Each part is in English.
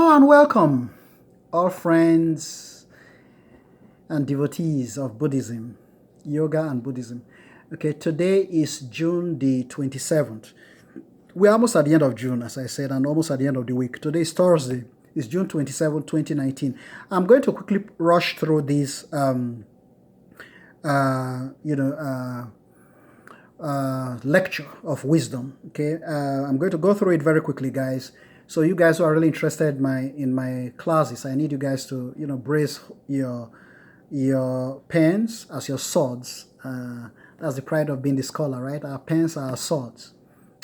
Hello and welcome, all friends and devotees of Buddhism, yoga and Buddhism. Okay, today is June the 27th. We're almost at the end of June, as I said, and almost at the end of the week. Today is Thursday. It's June 27th, 2019. I'm going to quickly rush through this, lecture of wisdom. Okay, I'm going to go through it very quickly, guys. So you guys who are really interested in my classes, I need you guys to brace your pens as your swords. That's the pride of being the scholar, right? Our pens are our swords,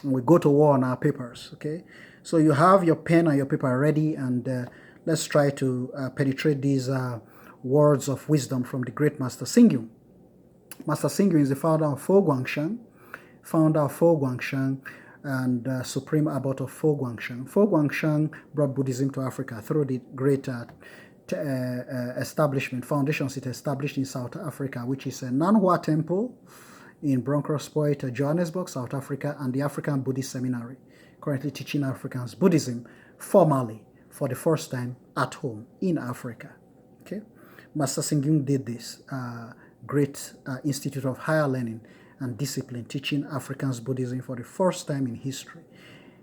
and we go to war on our papers. Okay, so you have your pen and your paper ready, and let's try to penetrate these words of wisdom from the great Master Xingyun. Master Xingyun is the founder of Fo Guangsheng, and supreme abbot of Fo Guangsheng. Fo Guangsheng brought Buddhism to Africa through the great foundations it established in South Africa, which is a Nanhua Temple in Bronkhorstpoort, Johannesburg, South Africa, and the African Buddhist Seminary, currently teaching Africans Buddhism formally for the first time at home in Africa. Okay, Master Xingyun did this great institute of higher learning and discipline, teaching Africans Buddhism for the first time in history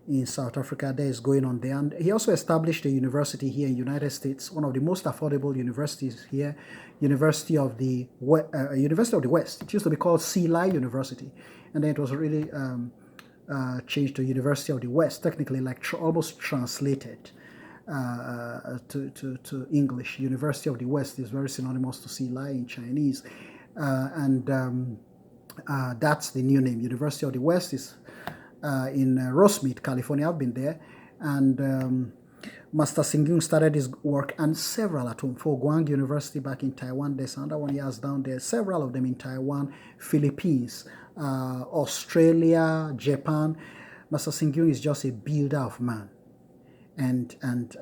in South Africa. There is going on there. And he also established a university here in the United States, one of the most affordable universities here, University of the West. It used to be called CELI University, and then it was really changed to University of the West, technically like almost translated to English. University of the West is very synonymous to CELI in Chinese, that's the new name. University of the West is in Rosemead, California. I've been there, and Master Xingyun started his work and several at home. For Guang University back in Taiwan, there's another one he has down there, several of them in Taiwan, Philippines, Australia, Japan. Master Xingyun is just a builder of man. And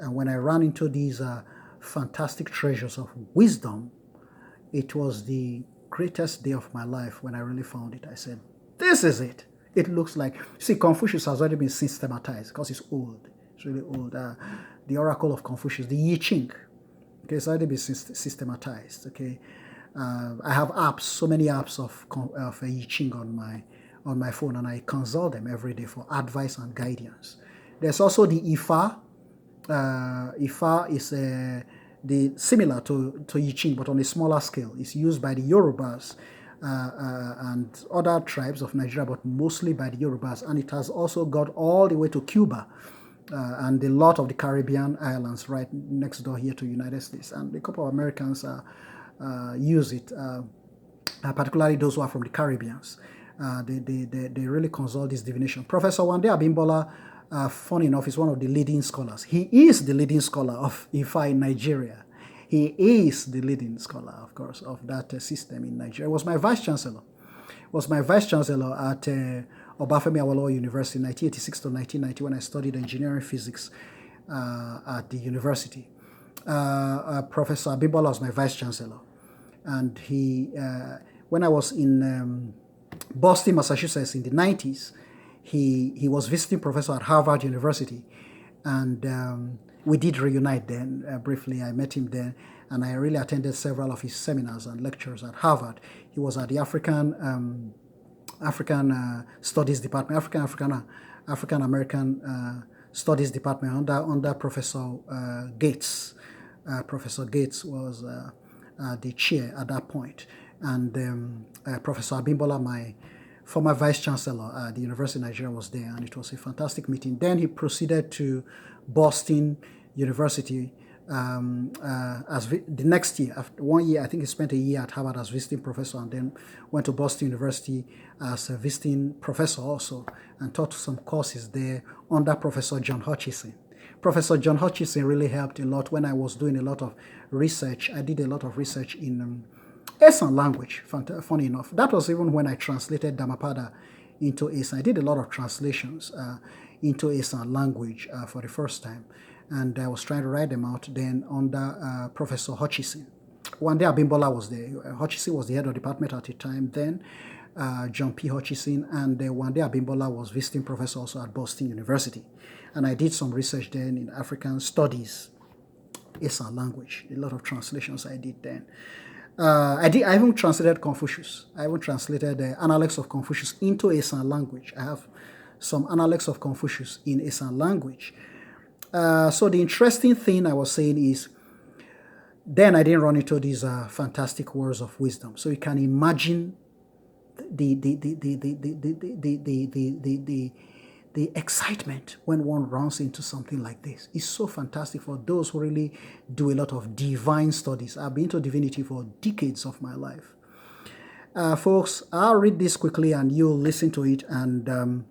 when I ran into these fantastic treasures of wisdom, it was the greatest day of my life when I really found it. I said, this is it. It looks like, see, Confucius has already been systematized because it's old. It's really old. The Oracle of Confucius, the I Ching, okay, it's already been systematized. Okay, I have apps, so many apps of I Ching on my phone, and I consult them every day for advice and guidance. There's also the Ifa. Ifa is similar to I Ching, but on a smaller scale. It's used by the Yorubas and other tribes of Nigeria, but mostly by the Yorubas. And it has also got all the way to Cuba and a lot of the Caribbean islands right next door here to the United States. And a couple of Americans use it, particularly those who are from the Caribbeans. They really consult this divination. Professor Wande Abimbola, funny enough, is one of the leading scholars. He is the leading scholar of Ifa in Nigeria. He is the leading scholar, of course, of that system in Nigeria. He was my vice chancellor. At Obafemi Awolowo University, 1986 to 1990, when I studied engineering physics at the university. Professor Abimbola was my vice chancellor, and he, when I was in Boston, Massachusetts, in the 90s. He was visiting professor at Harvard University, and we did reunite then briefly. I met him then, and I really attended several of his seminars and lectures at Harvard. He was at the African Studies Department, African American Studies Department under Professor Gates. Professor Gates was the chair at that point, and Professor Abimbola, my former vice chancellor at the University of Nigeria, was there, and it was a fantastic meeting. Then he proceeded to Boston University as the next year. After 1 year, I think he spent a year at Harvard as visiting professor, and then went to Boston University as a visiting professor also, and taught some courses there under Professor John Hutchison. Professor John Hutchison really helped a lot when I was doing a lot of research. I did a lot of research in Esan language, funny enough. That was even when I translated Dhammapada into Esan. I did a lot of translations into Esan language for the first time, and I was trying to write them out then under Professor Hutchison. One day Abimbola was there. Hutchison was the head of the department at the time then, John P. Hutchison, and Wande Abimbola was visiting professor also at Boston University. And I did some research then in African studies, Esan language, a lot of translations I did then. I even translated Confucius. I even translated the Analects of Confucius into Esan language. I have some Analects of Confucius in Esan language. So the interesting thing I was saying is, then I didn't run into these fantastic words of wisdom. So you can imagine the excitement when one runs into something like this. It's so fantastic for those who really do a lot of divine studies. I've been into divinity for decades of my life. Folks, I'll read this quickly and you'll listen to it and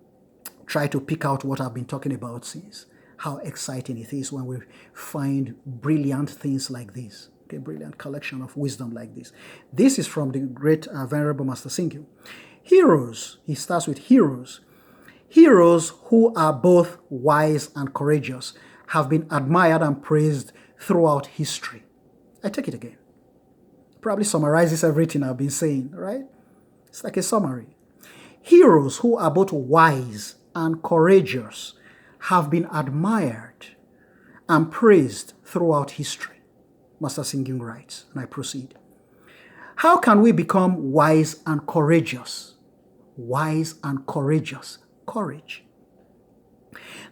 try to pick out what I've been talking about since. How exciting it is when we find brilliant things like this. Okay, brilliant collection of wisdom like this. This is from the great Venerable Master Singyu. Heroes, he starts with heroes. Heroes who are both wise and courageous have been admired and praised throughout history. I take it again. Probably summarizes everything I've been saying, right? It's like a summary. Heroes who are both wise and courageous have been admired and praised throughout history. Master Singyu writes, and I proceed. How can we become wise and courageous? Wise and courageous. Courage.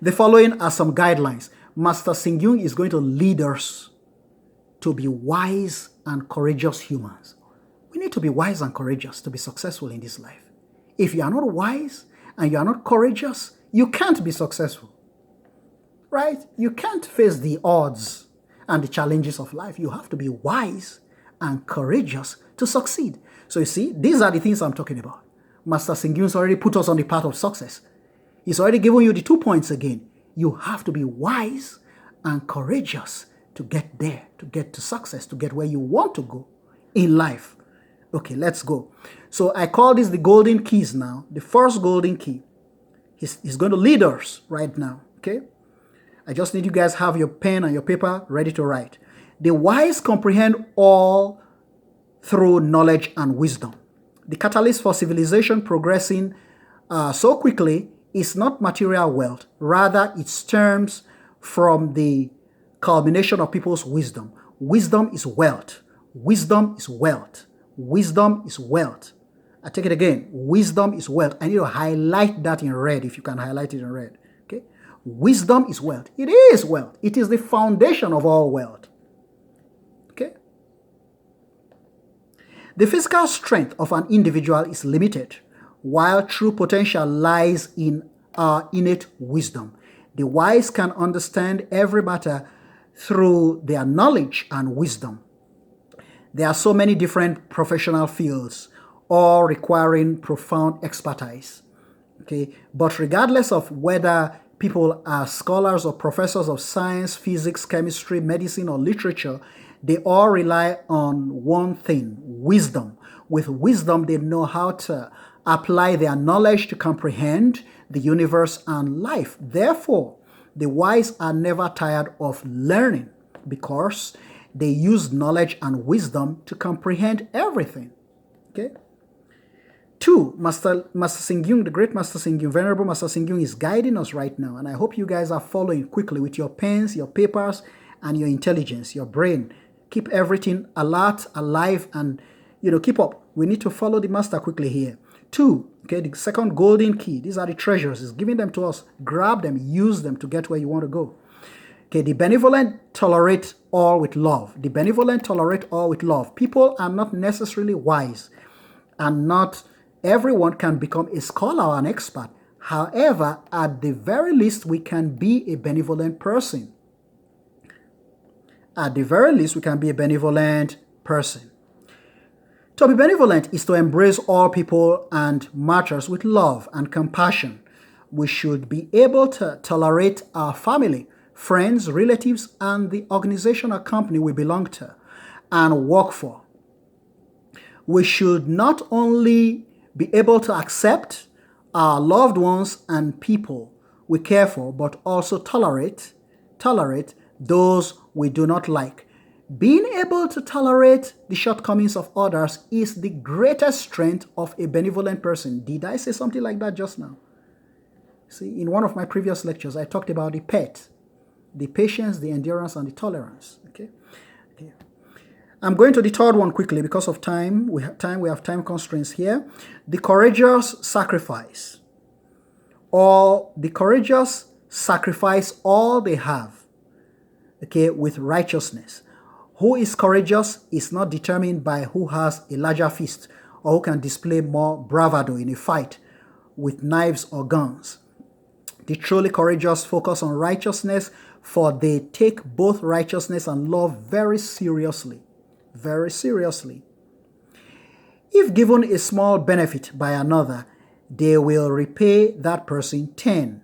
The following are some guidelines. Master Singyu is going to lead us to be wise and courageous humans. We need to be wise and courageous to be successful in this life. If you are not wise and you are not courageous, you can't be successful. Right? You can't face the odds and the challenges of life. You have to be wise and courageous to succeed. So you see, these are the things I'm talking about. Master Singyu's already put us on the path of success. He's already given you the 2 points again. You have to be wise and courageous to get there, to get to success, to get where you want to go in life. Okay, let's go. So I call this the golden keys now. The first golden key. He's going to lead us right now, okay? I just need you guys to have your pen and your paper ready to write. The wise comprehend all through knowledge and wisdom. The catalyst for civilization progressing so quickly is not material wealth. Rather, it stems from the culmination of people's wisdom. Wisdom is wealth. Wisdom is wealth. Wisdom is wealth. I take it again. Wisdom is wealth. I need to highlight that in red if you can highlight it in red. Okay? Wisdom is wealth. It is wealth. It is the foundation of all wealth. Okay? The physical strength of an individual is limited, while true potential lies in our innate wisdom. The wise can understand every matter through their knowledge and wisdom. There are so many different professional fields, all requiring profound expertise. Okay? But regardless of whether people are scholars or professors of science, physics, chemistry, medicine, or literature, they all rely on one thing, wisdom. With wisdom, they know how to apply their knowledge to comprehend the universe and life. Therefore, the wise are never tired of learning because they use knowledge and wisdom to comprehend everything. Okay? 2, Master Singyu, the great Master Singyu, Venerable Master Singyu is guiding us right now. And I hope you guys are following quickly with your pens, your papers, and your intelligence, your brain. Keep everything alert, alive, and, keep up. We need to follow the Master quickly here. 2, okay, the second golden key. These are the treasures. He's giving them to us. Grab them, use them to get where you want to go. Okay, the benevolent tolerate all with love. The benevolent tolerate all with love. People are not necessarily wise, and not everyone can become a scholar or an expert. However, at the very least, we can be a benevolent person. At the very least, we can be a benevolent person. To be benevolent is to embrace all people and matters with love and compassion. We should be able to tolerate our family, friends, relatives, and the organization or company we belong to and work for. We should not only be able to accept our loved ones and people we care for, but also tolerate those we do not like. Being able to tolerate the shortcomings of others is the greatest strength of a benevolent person. Did I say something like that just now? See, in one of my previous lectures, I talked about the PET, the patience, the endurance, and the tolerance. Okay. I'm going to the third one quickly because of time. We have time constraints here. The courageous sacrifice. The courageous sacrifice all they have, okay, with righteousness. Who is courageous is not determined by who has a larger fist or who can display more bravado in a fight with knives or guns. The truly courageous focus on righteousness, for they take both righteousness and love very seriously. Very seriously. If given a small benefit by another, they will repay that person 10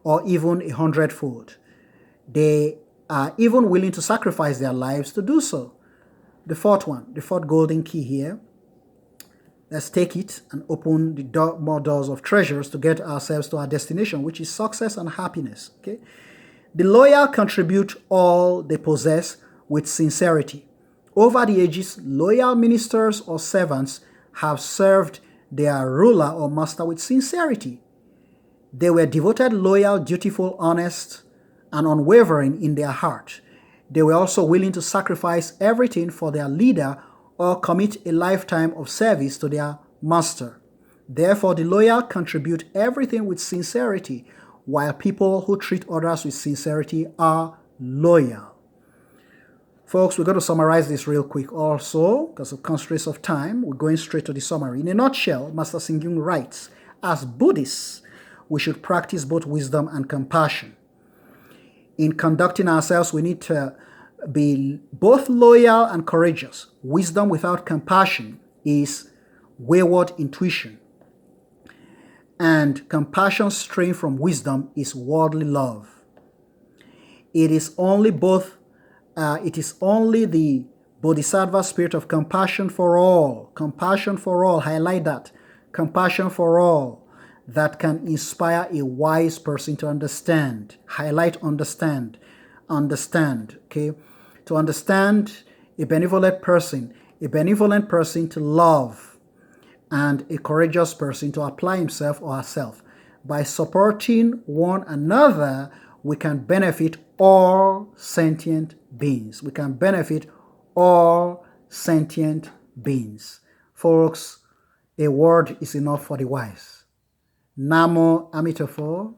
or even 100-fold. They are even willing to sacrifice their lives to do so. The fourth golden key here. Let's take it and open the more doors of treasures to get ourselves to our destination, which is success and happiness. Okay? The loyal contribute all they possess with sincerity. Over the ages, loyal ministers or servants have served their ruler or master with sincerity. They were devoted, loyal, dutiful, honest, and unwavering in their heart. They were also willing to sacrifice everything for their leader or commit a lifetime of service to their master. Therefore, the loyal contribute everything with sincerity, while people who treat others with sincerity are loyal. Folks, we're going to summarize this real quick also, because of constraints of time. We're going straight to the summary. In a nutshell, Master Singyung writes, as Buddhists, we should practice both wisdom and compassion. In conducting ourselves, we need to be both loyal and courageous. Wisdom without compassion is wayward intuition. And compassion strained from wisdom is worldly love. It is only the Bodhisattva spirit of compassion for all, highlight that, compassion for all, that can inspire a wise person to understand, highlight understand, okay? To understand a benevolent person to love, and a courageous person to apply himself or herself. By supporting one another, we can benefit all sentient beings. Folks, a word is enough for the wise. Namo Amitofo.